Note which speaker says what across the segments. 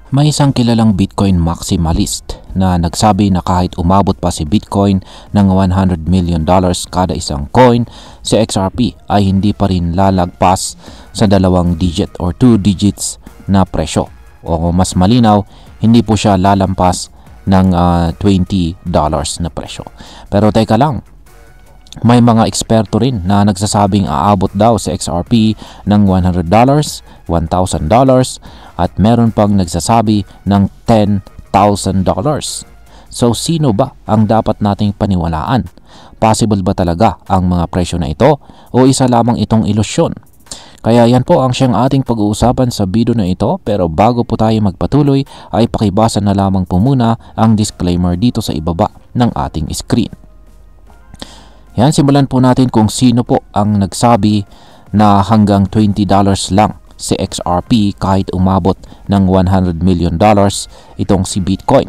Speaker 1: May isang kilalang Bitcoin maximalist na nagsabi na kahit umabot pa si Bitcoin ng $100 million kada isang coin, si XRP ay hindi pa rin lalagpas sa 2 digit or 2 digits na presyo. O mas malinaw, hindi po siya lalampas ng $20 na presyo. Pero teka lang, may mga eksperto rin na nagsasabing aabot daw sa XRP ng $100, $1,000 at meron pang nagsasabi ng $10,000. So sino ba ang dapat nating paniwalaan? Possible ba talaga ang mga presyo na ito o isa lamang itong ilusyon? Kaya yan po ang siyang ating pag-uusapan sa video na ito, pero bago po tayo magpatuloy ay pakibasa na lamang po muna ang disclaimer dito sa ibaba ng ating screen. Yan, simulan po natin kung sino po ang nagsabi na hanggang $20 lang si XRP kahit umabot ng $100 million itong si Bitcoin.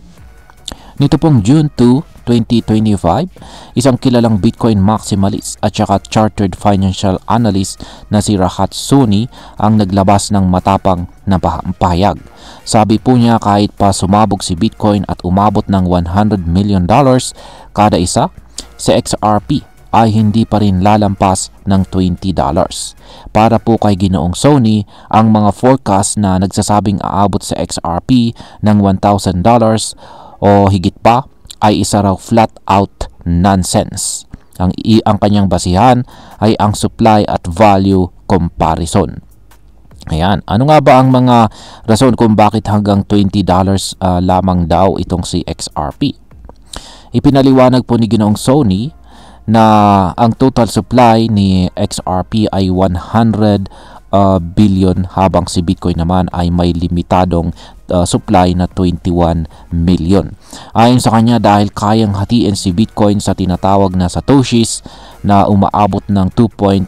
Speaker 1: Nito pong June 2, 2025, isang kilalang Bitcoin maximalist at saka chartered financial analyst na si Rahat Soni ang naglabas ng matapang na pahayag. Sabi po niya kahit pa sumabog si Bitcoin at umabot ng $100 million kada isa, si XRP ay hindi pa rin lalampas ng $20. Para po kay Ginoong Soni, ang mga forecast na nagsasabing aabot sa XRP ng $1,000 o higit pa ay isa raw flat out nonsense. Ang kanyang basihan ay ang supply at value comparison. Ayan, ano nga ba ang mga rason kung bakit hanggang $20 lamang daw itong si XRP? Ipinaliwanag po ni Ginoong Soni na ang total supply ni XRP ay 100 billion habang si Bitcoin naman ay may limitadong supply na 21 million. Ayon sa kanya, dahil kayang hatiin si Bitcoin sa tinatawag na satoshis na umaabot ng 2.1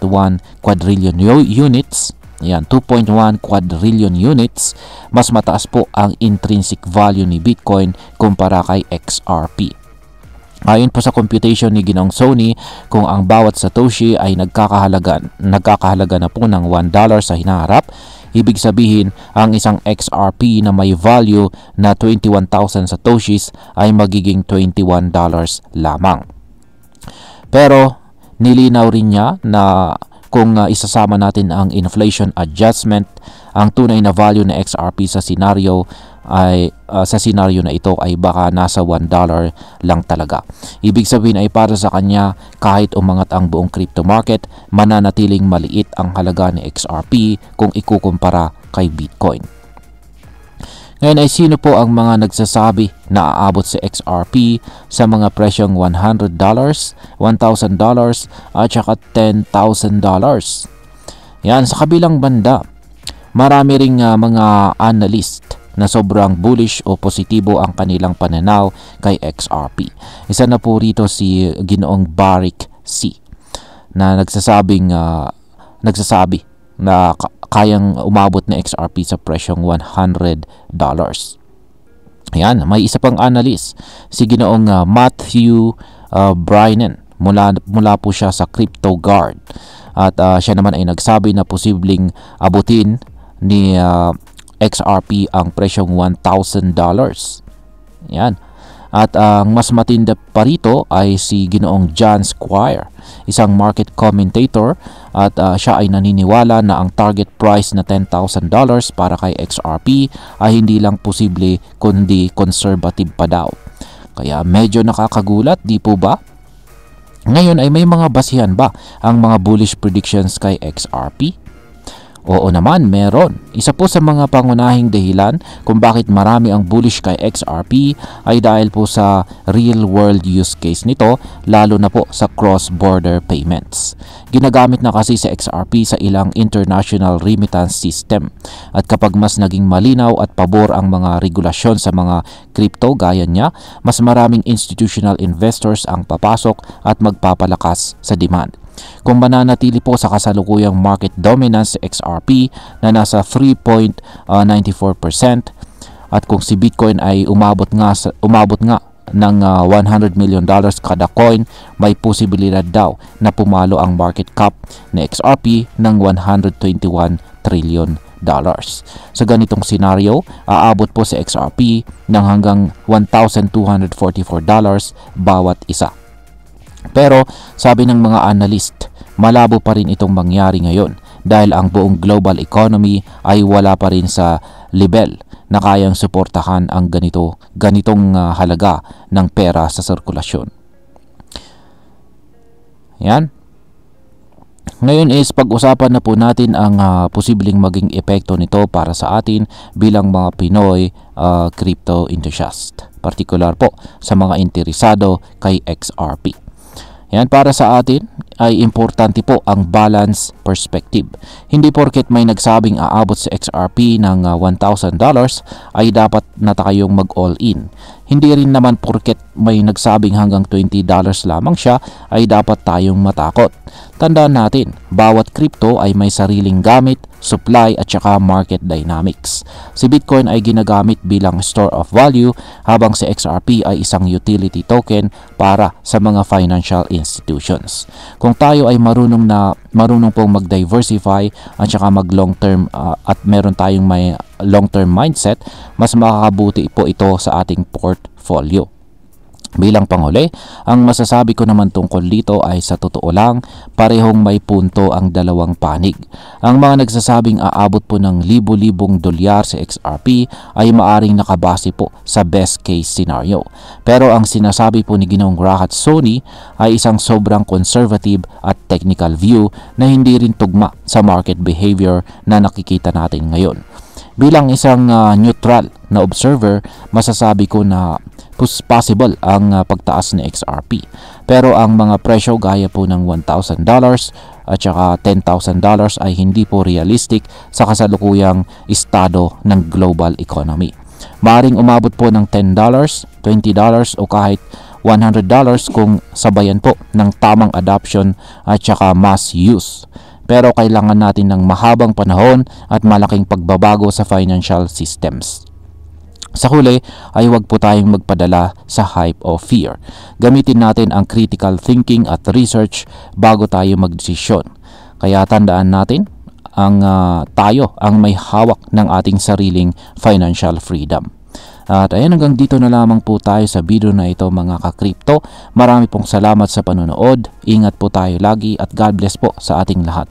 Speaker 1: quadrillion units, yan, 2.1 quadrillion units, mas mataas po ang intrinsic value ni Bitcoin kumpara kay XRP. Ayon po sa computation ni Ginoong Soni, kung ang bawat satoshi ay nagkakahalaga na po ng $1 sa hinaharap, ibig sabihin ang isang XRP na may value na 21,000 satoshis ay magiging $21 lamang. Pero nilinaw rin niya na kung isasama natin ang inflation adjustment, ang tunay na value ng XRP sa senaryo na ito ay baka nasa $1 lang talaga. Ibig sabihin ay para sa kanya, kahit umangat ang buong crypto market, mananatiling maliit ang halaga ni XRP kung ikukumpara kay Bitcoin. Ngayon ay sino po ang mga nagsasabi na aabot si XRP sa mga presyong $100, $1,000 at saka $10,000? Yan, sa kabilang banda, marami ring mga analyst na sobrang bullish o positibo ang kanilang pananaw kay XRP. Isa na po rito si Ginoong Barik C na nagsasabi na kayang umabot na XRP sa presyong $100. Ayan, may isa pang analyst, si Ginoong Matthew Brynen. Mula po siya sa Crypto Guard. At siya naman ay nagsabi na posibleng abutin ni XRP ang presyong $1,000. Yan. At ang mas matinda pa rito ay si Ginoong John Squire, isang market commentator, at siya ay naniniwala na ang target price na $10,000 para kay XRP ay hindi lang posible kundi conservative pa daw. Kaya medyo nakakagulat, di po ba? Ngayon ay may mga basihan ba ang mga bullish predictions kay XRP? Oo naman, meron. Isa po sa mga pangunahing dahilan kung bakit marami ang bullish kay XRP ay dahil po sa real world use case nito, lalo na po sa cross-border payments. Ginagamit na kasi sa XRP sa ilang international remittance system. At kapag mas naging malinaw at pabor ang mga regulasyon sa mga crypto gaya niya, mas maraming institutional investors ang papasok at magpapalakas sa demand. Kung mananatili po sa kasalukuyang market dominance sa XRP na nasa 3.94% at kung si Bitcoin ay umabot nga ng $100 million kada coin, may posibilidad daw na pumalo ang market cap na XRP ng $121 trillion. Sa ganitong senaryo, aabot po sa XRP ng hanggang $1,244 bawat isa. Pero sabi ng mga analyst, malabo pa rin itong mangyari ngayon dahil ang buong global economy ay wala pa rin sa level na kayang suportahan ang ganitong halaga ng pera sa sirkulasyon. Yan. Ngayon is pag-usapan na po natin ang posibleng maging epekto nito para sa atin bilang mga Pinoy crypto enthusiast, partikular po sa mga interesado kay XRP. Yan, para sa atin ay importante po ang balance perspective. Hindi porket may nagsabing aabot sa XRP ng $1,000 ay dapat na tayong mag-all-in. Hindi rin naman porket may nagsabing hanggang $20 lamang siya ay dapat tayong matakot. Tandaan natin, bawat crypto ay may sariling gamit, supply at saka market dynamics. Si Bitcoin ay ginagamit bilang store of value habang si XRP ay isang utility token para sa mga financial institutions. Kung tayo ay marunong pong mag-diversify at saka mag-long term at meron tayong may long-term mindset, mas makakabuti po ito sa ating portfolio. Bilang panghuli, ang masasabi ko naman tungkol dito ay sa totoo lang, parehong may punto ang dalawang panig. Ang mga nagsasabing aabot po ng libo-libong dolyar sa XRP ay maaring nakabase po sa best case scenario. Pero ang sinasabi po ni Ginoong Rahat Soni ay isang sobrang conservative at technical view na hindi rin tugma sa market behavior na nakikita natin ngayon. Bilang isang neutral na observer, masasabi ko na possible ang pagtaas ng XRP. Pero ang mga presyo gaya po ng $1,000 at saka $10,000 ay hindi po realistic sa kasalukuyang estado ng global economy. Maaring umabot po ng $10, $20 o kahit $100 kung sabayan po ng tamang adoption at saka mass use. Pero kailangan natin ng mahabang panahon at malaking pagbabago sa financial systems. Sa huli ay huwag po tayong magpadala sa hype o fear. Gamitin natin ang critical thinking at research bago tayo magdesisyon. Kaya tandaan natin, tayo ang may hawak ng ating sariling financial freedom. At ayan, hanggang dito na lamang po tayo sa video na ito mga ka-crypto. Marami pong salamat sa panonood. Ingat po tayo lagi at God bless po sa ating lahat.